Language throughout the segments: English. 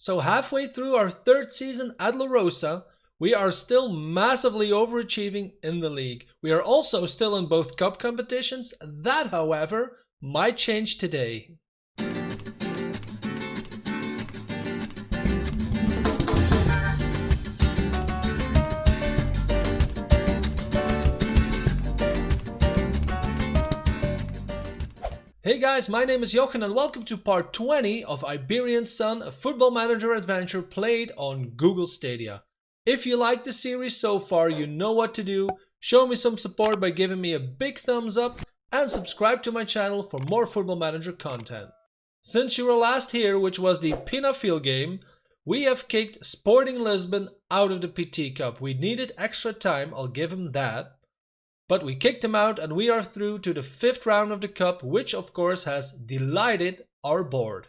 So halfway through our third season at La Rosa, we are still massively overachieving in the league. We are also still in both cup competitions. That, however, might change today. Hey guys, my name is Jochen and welcome to part 20 of Iberian Sun, a football manager adventure played on Google Stadia. If you like the series so far, you know what to do. Show me some support by giving me a big thumbs up and subscribe to my channel for more football manager content. Since you were last here, which was the Pinafil game, we have kicked Sporting Lisbon out of the PT Cup. We needed extra time, I'll give him that. But we kicked him out and we are through to the 5th round of the cup, which of course has delighted our board.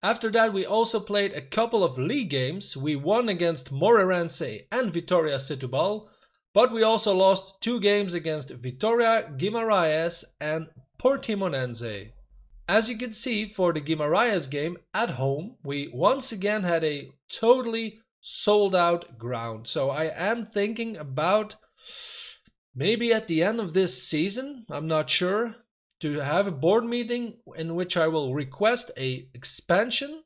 After that we also played a couple of league games. We won against Moreirense and Vitória Setúbal, but we also lost 2 games against Vitória Guimarães and Portimonense. As you can see, for the Guimarães game at home, we once again had a totally sold out ground. So I am thinking about maybe at the end of this season, I'm not sure, to have a board meeting in which I will request a expansion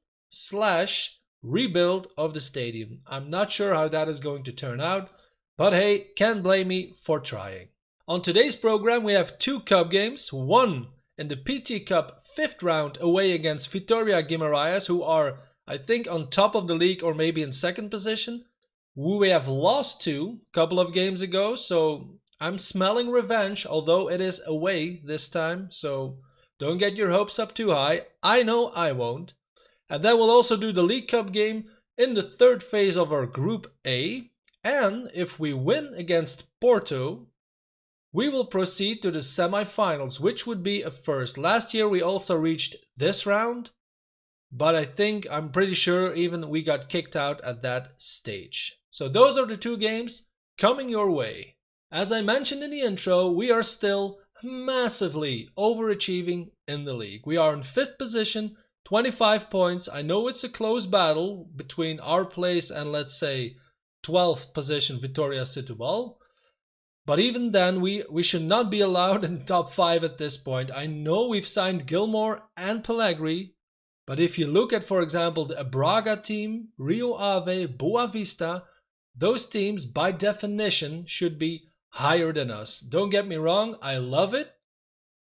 / rebuild of the stadium. I'm not sure how that is going to turn out, but hey, can't blame me for trying. On today's program we have 2 cup games, one in the PT Cup 5th round away against Vitória Guimarães, who are I think on top of the league or maybe in 2nd position, who we have lost to a couple of games ago, so I'm smelling revenge, although it is away this time, so don't get your hopes up too high. I know I won't. And then we'll also do the League Cup game in the 3rd phase of our Group A. And if we win against Porto, we will proceed to the semi-finals, which would be a first. Last year we also reached this round, but I'm pretty sure even we got kicked out at that stage. So those are the 2 games coming your way. As I mentioned in the intro, we are still massively overachieving in the league. We are in 5th position, 25 points. I know it's a close battle between our place and let's say 12th position Vitória Setúbal. But even then, we should not be allowed in top 5 at this point. I know we've signed Gilmore and Pellegrini, but if you look at, for example, the Braga team, Rio Ave, Boa Vista, those teams by definition should be higher than us. Don't get me wrong, I love it,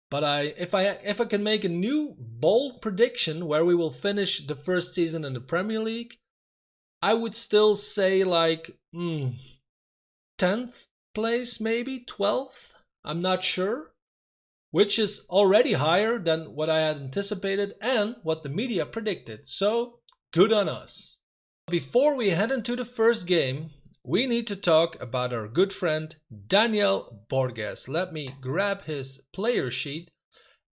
but if I can make a new bold prediction where we will finish the first season in the Premier League, I would still say like 10th place, maybe 12th. I'm not sure, which is already higher than what I had anticipated and what the media predicted. So good on us. Before we head into the first game, we need to talk about our good friend Daniel Borges. Let me grab his player sheet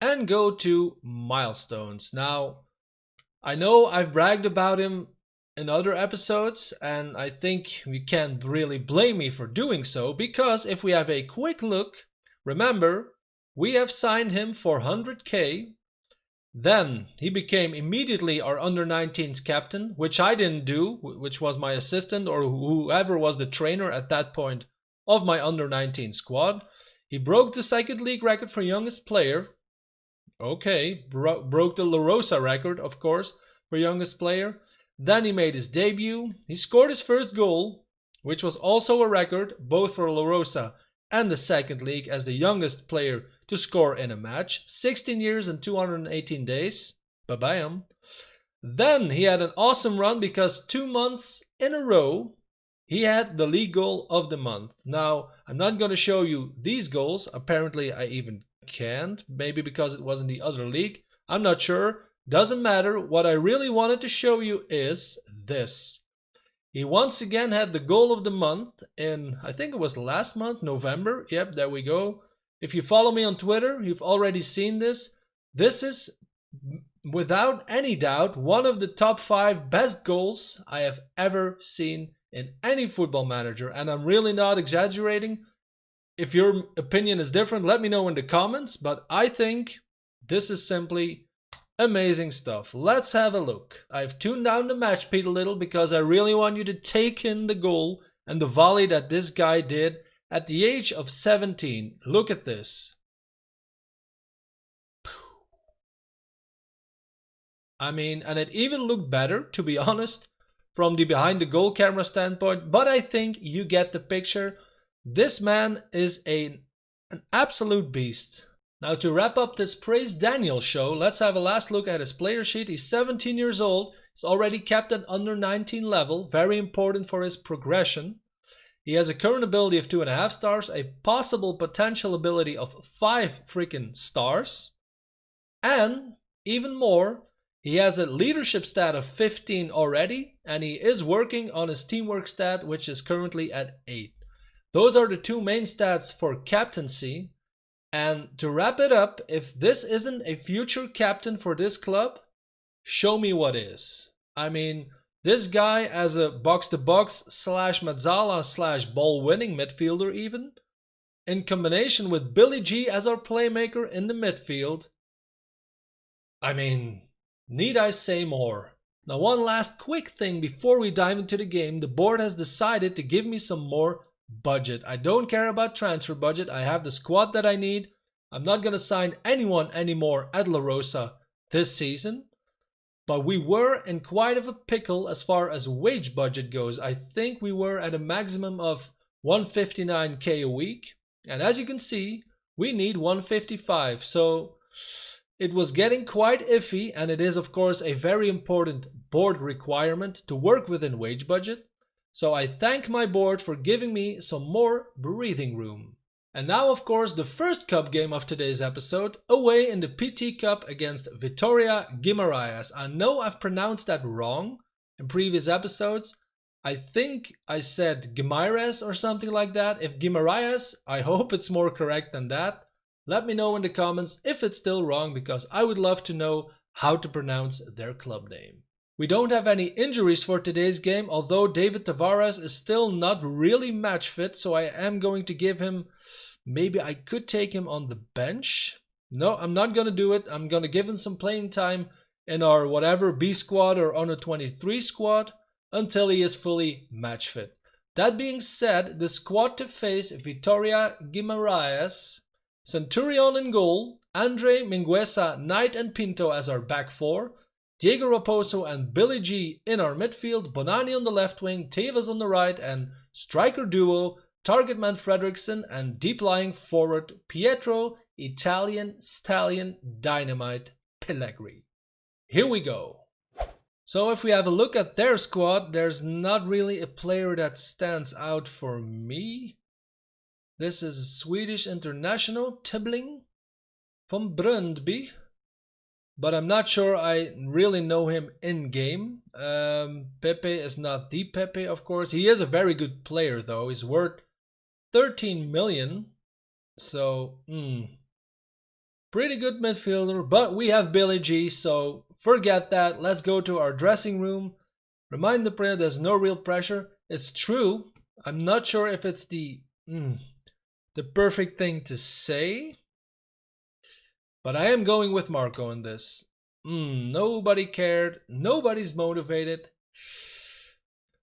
and go to milestones. Now, I know I've bragged about him in other episodes, and I think we can't really blame me for doing so, because if we have a quick look, remember, we have signed him for 100k. Then he became immediately our under-19s captain, which I didn't do, which was my assistant or whoever was the trainer at that point of my under-19 squad. He broke the 2nd league record for youngest player. Okay, broke the La Rosa record, of course, for youngest player. Then he made his debut. He scored his first goal, which was also a record, both for La Rosa and the 2nd league as the youngest player to score in a match. 16 years and 218 days. Ba-bam. Then he had an awesome run because 2 months in a row he had the league goal of the month. Now, I'm not going to show you these goals. Apparently I even can't. Maybe because it was in the other league. I'm not sure. Doesn't matter. What I really wanted to show you is this. He once again had the goal of the month in, I think it was last month, November. Yep, there we go. If you follow me on Twitter, you've already seen this. This is, without any doubt, one of the top 5 best goals I have ever seen in any football manager. And I'm really not exaggerating. If your opinion is different, let me know in the comments. But I think this is simply Amazing stuff. Let's have a look. I've tuned down the match speed a little because I really want you to take in the goal and the volley that this guy did at the age of 17. Look at this. I mean, and it even looked better, to be honest, from the behind the goal camera standpoint, but I think you get the picture. This man is an absolute beast. Now, to wrap up this Praise Daniel show, let's have a last look at his player sheet. He's 17 years old. He's already capped at under 19 level. Very important for his progression. He has a current ability of 2.5 stars, a possible potential ability of 5 freaking stars. And, even more, he has a leadership stat of 15 already, and he is working on his teamwork stat, which is currently at 8. Those are the two main stats for captaincy. And to wrap it up, if this isn't a future captain for this club, show me what is. I mean, this guy as a box-to-box slash Mazzala slash ball-winning midfielder even, in combination with Billy G as our playmaker in the midfield. I mean, need I say more? Now, one last quick thing before we dive into the game. The board has decided to give me some more budget. I don't care about transfer budget. I have the squad that I need. I'm not going to sign anyone anymore at La Rosa this season. But we were in quite of a pickle as far as wage budget goes. I think we were at a maximum of 159k a week. And as you can see, we need 155. So it was getting quite iffy, and it is of course a very important board requirement to work within wage budget. So I thank my board for giving me some more breathing room. And now of course the first cup game of today's episode, away in the PT Cup against Vitória Guimarães. I know I've pronounced that wrong in previous episodes. I think I said Guimarães or something like that. If Guimarães, I hope it's more correct than that. Let me know in the comments if it's still wrong, because I would love to know how to pronounce their club name. We don't have any injuries for today's game, although David Tavares is still not really match fit, so I am going to give him, maybe I could take him on the bench. No, I'm not going to do it. I'm going to give him some playing time in our whatever B squad or under 23 squad until he is fully match fit. That being said, the squad to face Vitória Guimarães: Centurion in goal, Andre Mingueza, Knight and Pinto as our back four, Diego Raposo and Billy G in our midfield, Bonani on the left wing, Tevez on the right, and striker duo, target man Fredriksson, and deep lying forward Pietro, Italian Stallion Dynamite Pellegrini. Here we go. So if we have a look at their squad, there's not really a player that stands out for me. This is a Swedish international, Tibbling from Brøndby. But I'm not sure I really know him in game. Pepe is not the Pepe, of course. He is a very good player though. He's worth 13 million. So, pretty good midfielder. But we have Billy G, so forget that. Let's go to our dressing room. Remind the player there's no real pressure. It's true. I'm not sure if it's the perfect thing to say. But I am going with Marco in this. Nobody cared. Nobody's motivated.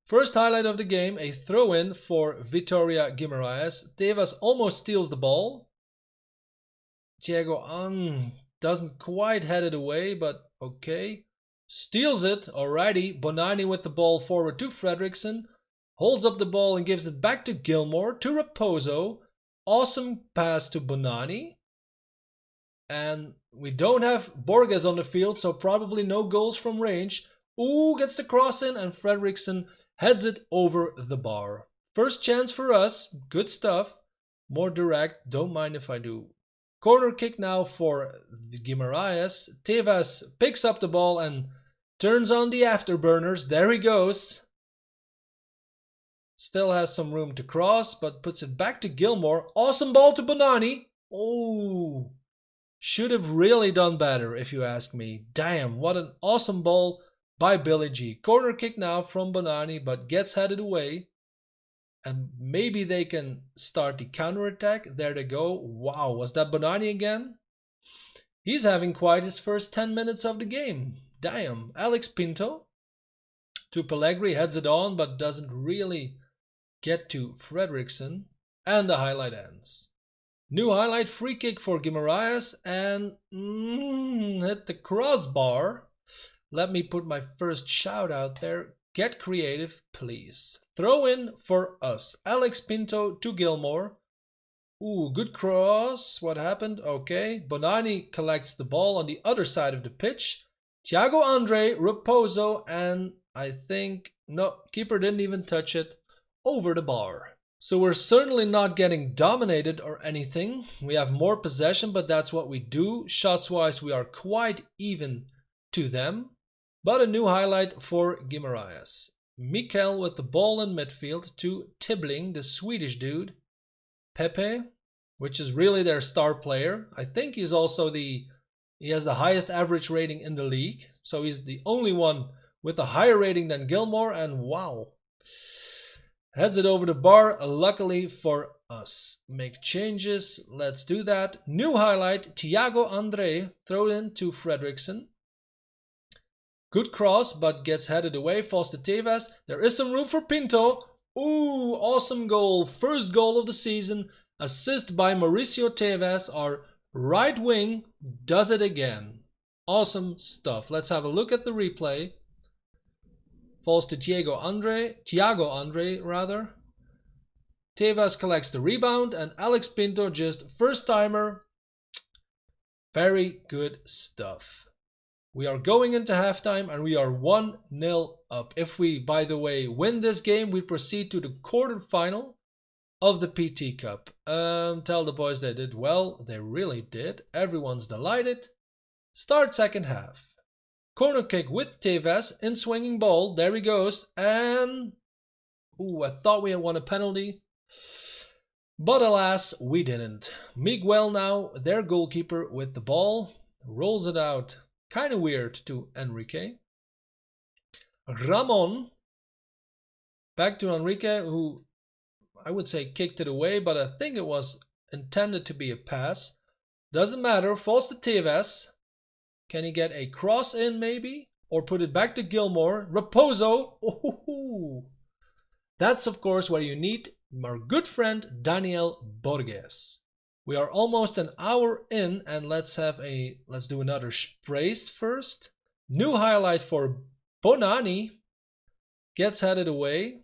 First highlight of the game, a throw-in for Vitória Guimarães. Tevez almost steals the ball. Diego doesn't quite head it away, but okay. Steals it, alrighty. Bonani with the ball forward to Fredriksson. Holds up the ball and gives it back to Gilmore, to Raposo. Awesome pass to Bonani. And we don't have Borges on the field, so probably no goals from range. Ooh, gets the cross in, and Fredriksson heads it over the bar. First chance for us. Good stuff. More direct. Don't mind if I do. Corner kick now for the Guimarães. Tevez picks up the ball and turns on the afterburners. There he goes. Still has some room to cross, but puts it back to Gilmore. Awesome ball to Bonani. Oh, should have really done better if you ask me. Damn, what an awesome ball by Billy G. Corner kick now from Bonani, but gets headed away. And maybe they can start the counter-attack. There they go. Wow, was that Bonani again? He's having quite his first 10 minutes of the game. Damn. Alex Pinto to Pellegrini, heads it on, but doesn't really get to Fredriksson. And the highlight ends. New highlight, free kick for Guimaraes, and hit the crossbar. Let me put my first shout out there. Get creative, please. Throw in for us. Alex Pinto to Gilmore. Ooh, good cross. What happened? Okay. Bonani collects the ball on the other side of the pitch. Thiago Andre, Raposo, and I think, no, keeper didn't even touch it, over the bar. So we're certainly not getting dominated or anything. We have more possession, but that's what we do. Shots-wise, we are quite even to them. But a new highlight for Guimaraes. Mikel with the ball in midfield to Tibbling, the Swedish dude. Pepe, which is really their star player. I think he's also he has the highest average rating in the league. So he's the only one with a higher rating than Gilmore, and wow. Heads it over the bar, luckily for us. Make changes, let's do that. New highlight, Thiago Andre, throw in to Fredriksson. Good cross, but gets headed away, falls to Tevez. There is some room for Pinto. Ooh, awesome goal. First goal of the season. Assist by Mauricio Tevez, our right wing, does it again. Awesome stuff. Let's have a look at the replay. Falls to Thiago Andre. Tevez collects the rebound, and Alex Pinto just first timer. Very good stuff. We are going into halftime and we are 1-0 up. If we, by the way, win this game, we proceed to the quarterfinal of the PT Cup. Tell the boys they did well. They really did. Everyone's delighted. Start second half. Corner kick with Tevez in swinging ball. There he goes. And ooh, I thought we had won a penalty. But alas, we didn't. Miguel now, their goalkeeper, with the ball. Rolls it out. Kind of weird to Enrique. Ramon. Back to Enrique, who I would say kicked it away, but I think it was intended to be a pass. Doesn't matter. Falls to Tevez. Can he get a cross in maybe? Or put it back to Gilmore. Raposo. Ooh. That's of course where you need our good friend Daniel Borges. We are almost an hour in, and let's do another brace first. New highlight for Bonani. Gets headed away.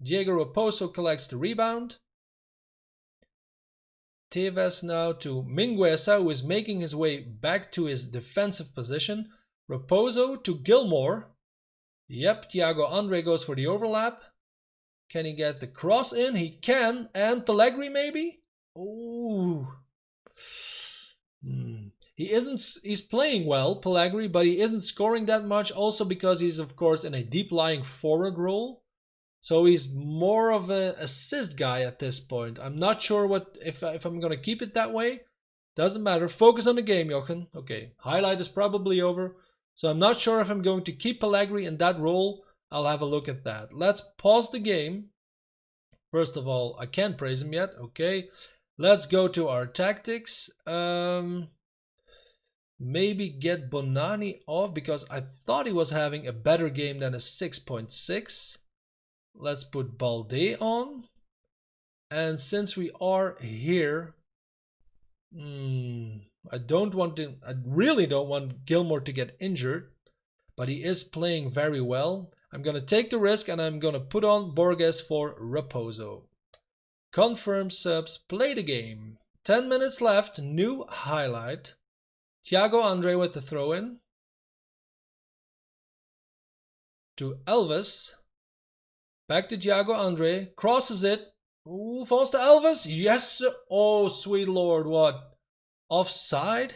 Diego Raposo collects the rebound. Tevez now to Mingueza, who is making his way back to his defensive position. Raposo to Gilmore. Yep, Thiago Andre goes for the overlap. Can he get the cross in? He can. And Pellegrini maybe? Ooh. He's playing well, Pellegrini, but he isn't scoring that much. Also because he's, of course, in a deep lying forward role. So he's more of an assist guy at this point. I'm not sure if I'm going to keep it that way. Doesn't matter. Focus on the game, Jochen. Okay, highlight is probably over. So I'm not sure if I'm going to keep Pellegrini in that role. I'll have a look at that. Let's pause the game. First of all, I can't praise him yet. Okay, let's go to our tactics. Maybe get Bonani off because I thought he was having a better game than a 6.6. Let's put Balde on. And since we are here, I really don't want Gilmore to get injured, but he is playing very well. I'm going to take the risk and I'm going to put on Borges for Raposo. Confirm subs, play the game. 10 minutes left, new highlight. Thiago Andre with the throw-in. To Elvis. Back to Thiago Andre. Crosses it. Ooh, falls to Elvis. Yes, sir. Oh, sweet lord, what? Offside?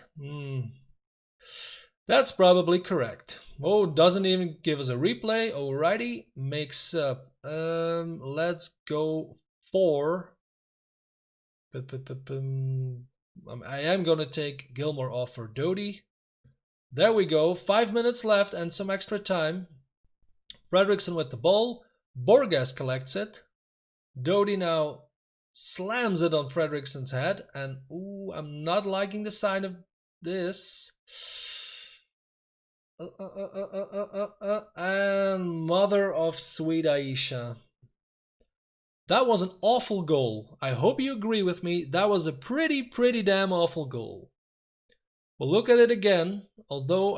That's probably correct. Oh, doesn't even give us a replay. Alrighty, makes up. Let's go for. I am gonna take Gilmore off for Doty. There we go. 5 minutes left and some extra time. Fredriksson with the ball. Borges collects it. Doty now slams it on Fredriksson's head, and ooh, I'm not liking the sign of this. And mother of sweet Aisha. That was an awful goal. I hope you agree with me. That was a pretty damn awful goal. We'll look at it again, although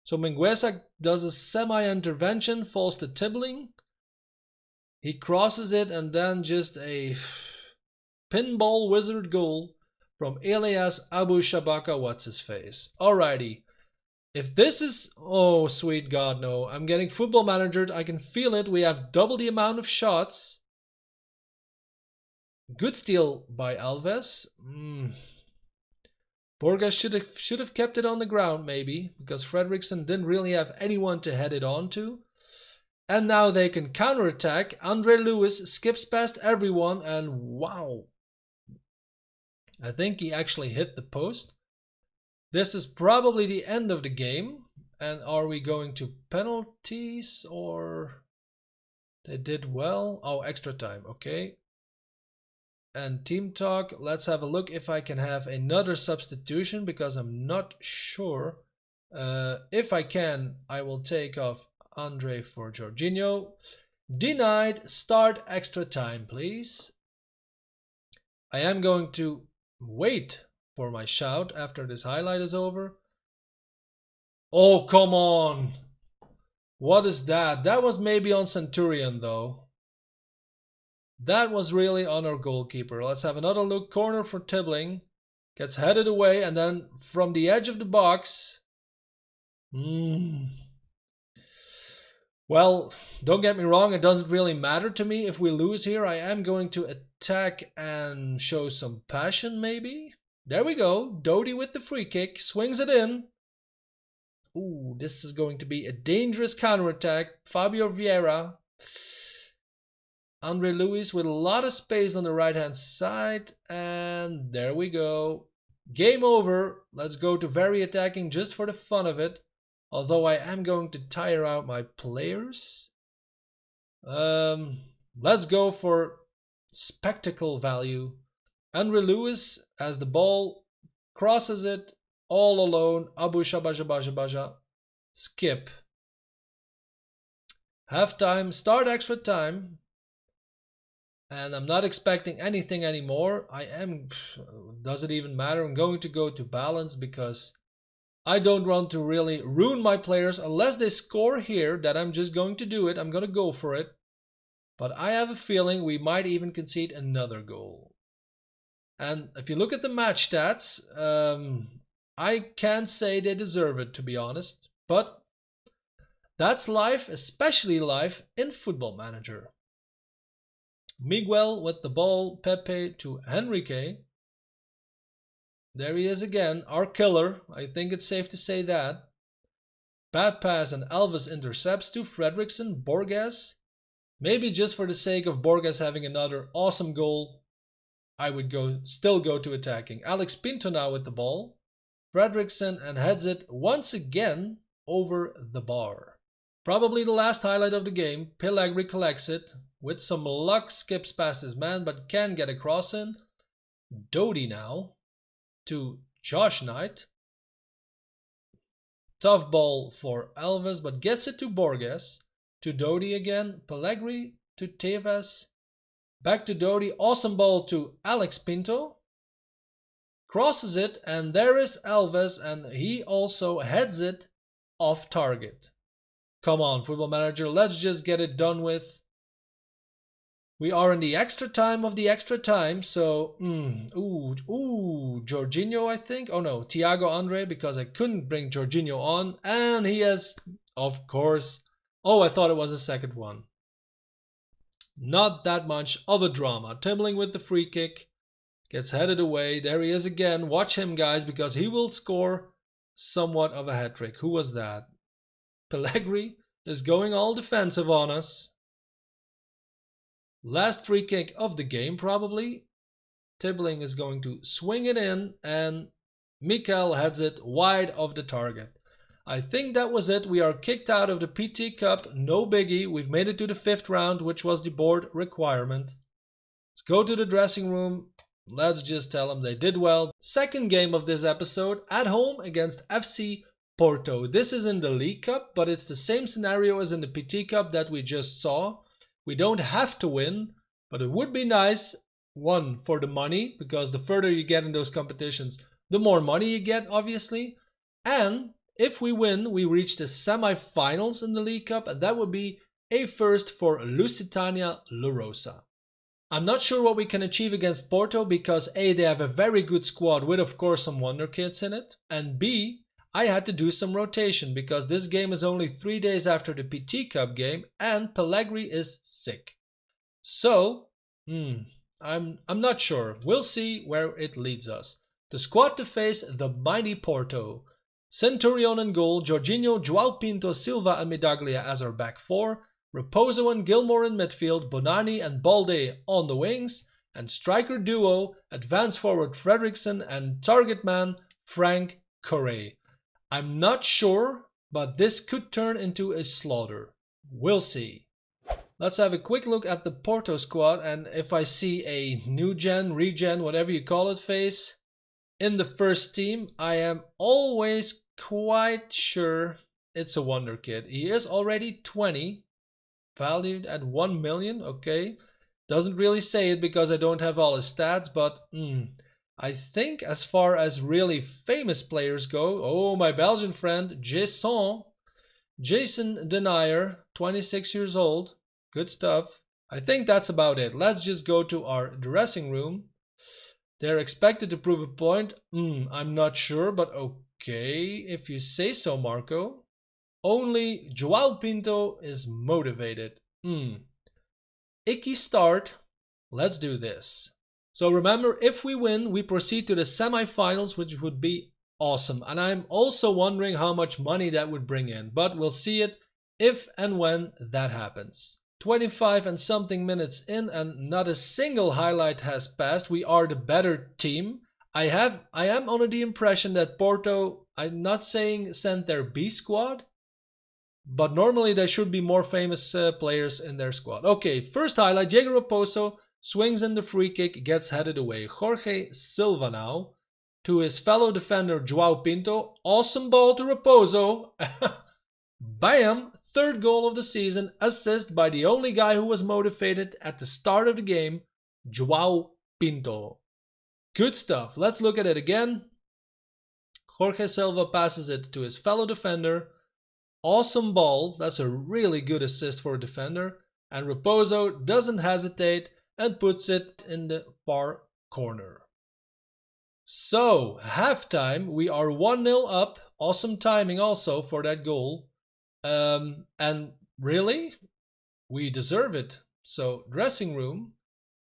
So Mingueza does a semi-intervention, falls to Tibbling. He crosses it and then just a pinball wizard goal from Elias Abu Shabaka, what's his face. Alrighty. If this is... Oh, sweet God, no. I'm getting football managered. I can feel it. We have double the amount of shots. Good steal by Alves. Borges should have kept it on the ground, maybe, because Fredriksson didn't really have anyone to head it on to. And now they can counterattack. Andre Lewis skips past everyone, and wow. I think he actually hit the post. This is probably the end of the game. And are we going to penalties or... They did well. Oh, extra time. Okay. And team talk. Let's have a look if I can have another substitution because I'm not sure. If I can, I will take off Andre for Jorginho. Denied. Start extra time, please. I am going to wait for my shout after this highlight is over. Oh, come on. What is that? That was maybe on Centurion, though. That was really on our goalkeeper. Let's have another look. Corner for Tibbling. Gets headed away, and then from the edge of the box... Well, don't get me wrong, it doesn't really matter to me if we lose here. I am going to attack and show some passion, maybe. There we go. Doty with the free kick. Swings it in. Ooh, this is going to be a dangerous counterattack. Fabio Vieira. Andre Luis with a lot of space on the right-hand side. And there we go. Game over. Let's go to very attacking just for the fun of it. Although I am going to tire out my players. Let's go for spectacle value. Andre Lewis, as the ball crosses it, all alone. Abu Shabaja. Skip. Half time, start extra time. And I'm not expecting anything anymore. Does it even matter? I'm going to go to balance because I don't want to really ruin my players unless they score here. That I'm just going to do it. I'm going to go for it. But I have a feeling we might even concede another goal. And if you look at the match stats, I can't say they deserve it, to be honest. But that's life, especially life in Football Manager. Miguel with the ball, Pepe to Henrique. There he is again, our killer. I think it's safe to say that. Bad pass and Elvis intercepts to Fredriksson, Borges. Maybe just for the sake of Borges having another awesome goal, I would still go to attacking. Alex Pinto now with the ball. Fredriksson and heads it once again over the bar. Probably the last highlight of the game. Pellegrini collects it. With some luck, skips past his man, but can get a cross in. Doty now to Josh Knight. Tough ball for Elvis, but gets it to Borges. To Doty again. Pellegrini to Tevez. Back to Doty. Awesome ball to Alex Pinto. Crosses it, and there is Elvis, and he also heads it off target. Come on, Football Manager, let's just get it done with. We are in the extra time of the extra time, so... Jorginho, I think? Oh no, Thiago Andre, because I couldn't bring Jorginho on. And he has, of course... Oh, I thought it was a second one. Not that much of a drama. Timbling with the free kick. Gets headed away. There he is again. Watch him, guys, because he will score somewhat of a hat-trick. Who was that? Pellegrini is going all defensive on us. Last free kick of the game, probably. Tibbling is going to swing it in, and Mikel heads it wide of the target. I think that was it. We are kicked out of the PT Cup. No biggie. We've made it to the 5th round, which was the board requirement. Let's go to the dressing room. let's just tell them they did well. Second game of this episode, at home against FC Porto. This is in the League Cup, but it's the same scenario as in the PT Cup that we just saw. We don't have to win, but it would be nice, one, for the money, because the further you get in those competitions, the more money you get, obviously. And if we win, we reach the semi-finals in the League Cup, and that would be a first for Lusitania La Rosa. I'm not sure what we can achieve against Porto because A, they have a very good squad with of course some wonder kids in it, and B, I had to do some rotation because this game is only 3 days after the PT Cup game and Pellegrini is sick. So, I'm not sure. We'll see where it leads us. The squad to face the mighty Porto. Centurion in goal, Jorginho, João Pinto, Silva and Medaglia as our back four. Raposo and Gilmore in midfield, Bonani and Balde on the wings, and striker duo, advance forward Fredriksson and target man Frank Correa. I'm not sure, but this could turn into a slaughter. We'll see. Let's have a quick look at the Porto squad, and if I see a new gen, regen, whatever you call it, face in the first team, I am always quite sure it's a wonder kid. He is already 20. Valued at 1 million, okay. Doesn't really say it because I don't have all his stats, but I think as far as really famous players go, oh, my Belgian friend, Jason Denayer, 26 years old, good stuff. I think that's about it. Let's just go to our dressing room. They're expected to prove a point. I'm not sure, but okay, if you say so, Marco. Only João Pinto is motivated. Icky start. Let's do this. So remember, if we win, we proceed to the semi-finals, which would be awesome. And I'm also wondering how much money that would bring in. But we'll see it if and when that happens. 25 and something minutes in and not a single highlight has passed. We are the better team. I am under the impression that Porto, I'm not saying sent their B squad, but normally there should be more famous players in their squad. Okay, first highlight, Diego Raposo swings in the free kick, gets headed away. Jorge Silva now to his fellow defender João Pinto. Awesome ball to Raposo. Bam! Third goal of the season, assist by the only guy who was motivated at the start of the game, João Pinto. Good stuff. Let's look at it again. Jorge Silva passes it to his fellow defender. Awesome ball, that's a really good assist for a defender, and Raposo doesn't hesitate and puts it in the far corner. So, halftime, we are 1-0 up, awesome timing also for that goal, and really, we deserve it. So, dressing room,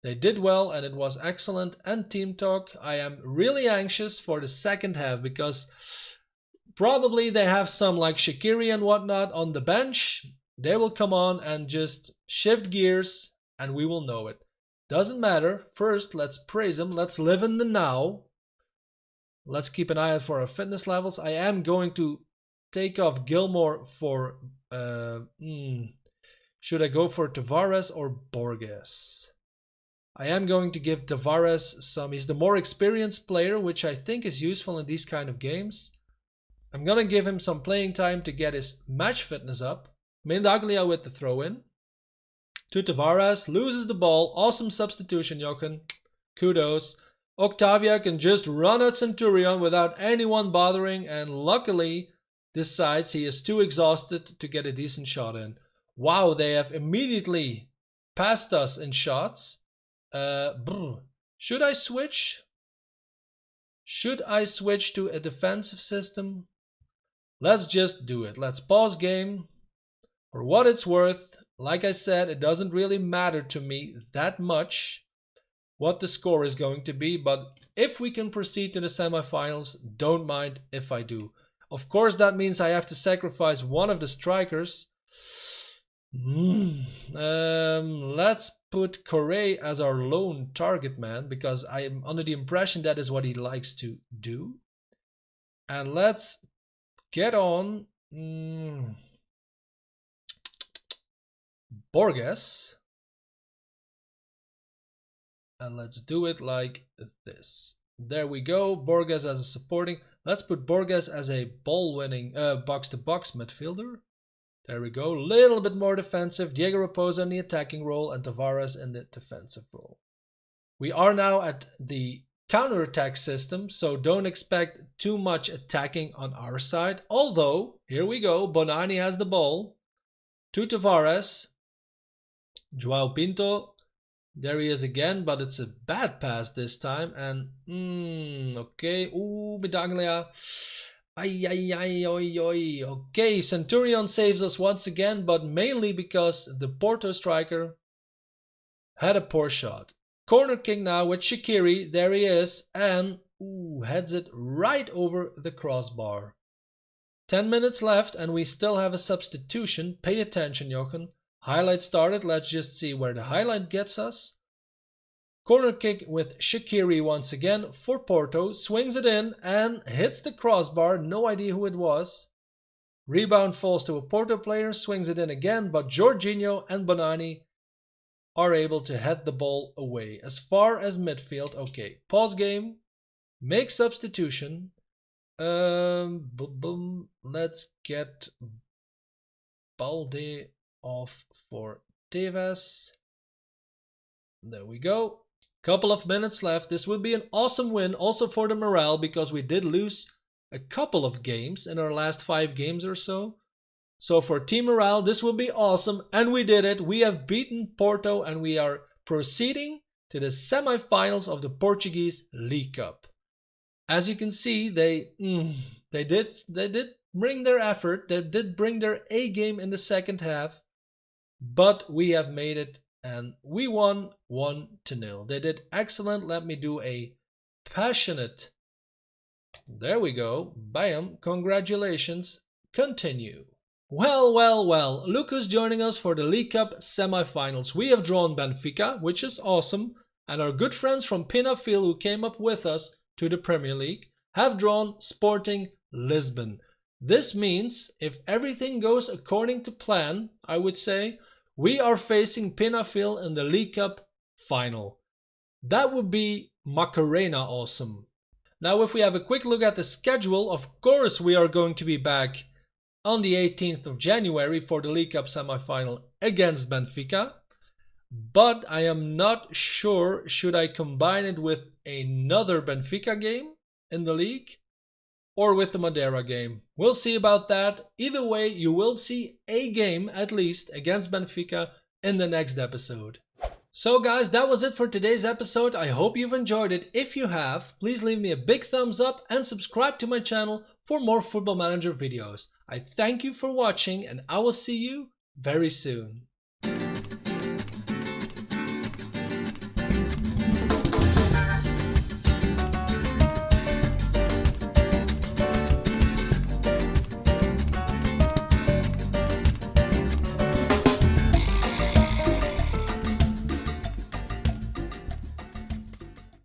they did well and it was excellent, and team talk, I am really anxious for the second half because probably they have some like Shaqiri and whatnot on the bench. They will come on and just shift gears and we will know it. Doesn't matter. First, let's praise them. Let's live in the now. Let's keep an eye out for our fitness levels. I am going to take off Gilmore for... should I go for Tavares or Borges? I am going to give Tavares some... He's the more experienced player, which I think is useful in these kind of games. I'm going to give him some playing time to get his match fitness up. Medaglia with the throw-in. To Tavares, loses the ball. Awesome substitution, Jochen. Kudos. Octavia can just run at Centurion without anyone bothering, and luckily decides he is too exhausted to get a decent shot in. Wow, they have immediately passed us in shots. Should I switch? Should I switch to a defensive system? Let's just do it. Let's pause game. For what it's worth, like I said, it doesn't really matter to me that much what the score is going to be, but if we can proceed to the semifinals, don't mind if I do. Of course, that means I have to sacrifice one of the strikers. Let's put Correa as our lone target man, because I'm under the impression that is what he likes to do. And let's get on Borges. And let's do it like this. There we go. Borges as a supporting. Let's put Borges as a ball-winning box-to-box midfielder. There we go. Little bit more defensive. Diego Raposa in the attacking role and Tavares in the defensive role. We are now at the counter-attack system, so don't expect too much attacking on our side. Although, here we go. Bonani has the ball. To Tavares. Joao Pinto. There he is again, but it's a bad pass this time. And, okay. Ooh, Medaglia. Ay, ay, ay, oi, oi. Okay, Centurion saves us once again, but mainly because the Porto striker had a poor shot. Corner kick now with Shaqiri. There he is. And, heads it right over the crossbar. 10 minutes left, and we still have a substitution. Pay attention, Jochen. Highlight started. Let's just see where the highlight gets us. Corner kick with Shaqiri once again for Porto. Swings it in and hits the crossbar. No idea who it was. Rebound falls to a Porto player. Swings it in again, but Jorginho and Bonani are able to head the ball away. As far as midfield, okay. Pause game. Make substitution. Let's get Balde off for Tevez. There we go. Couple of minutes left. This would be an awesome win also for the morale, because we did lose a couple of games in our last 5 games or so. So for team morale, this would be awesome, and we did it. We have beaten Porto and we are proceeding to the semi-finals of the Portuguese League Cup. As you can see, they did bring their effort. They did bring their A game in the second half. But we have made it and we won 1-0. They did excellent. Let me do a passionate. There we go. Bam. Congratulations. Continue. Well. Look who's joining us for the League Cup semi-finals. We have drawn Benfica, which is awesome. And our good friends from Pinafil, who came up with us to the Premier League, have drawn Sporting Lisbon. This means if everything goes according to plan, I would say, we are facing Pinafil in the League Cup final. That would be Macarena awesome. Now if we have a quick look at the schedule, of course we are going to be back on the 18th of January for the League Cup semi-final against Benfica. But I am not sure, should I combine it with another Benfica game in the league or with the Madeira game? We'll see about that. Either way, you will see a game at least against Benfica in the next episode. So guys, that was it for today's episode. I hope you've enjoyed it. If you have, please leave me a big thumbs up and subscribe to my channel for more Football Manager videos. I thank you for watching and I will see you very soon.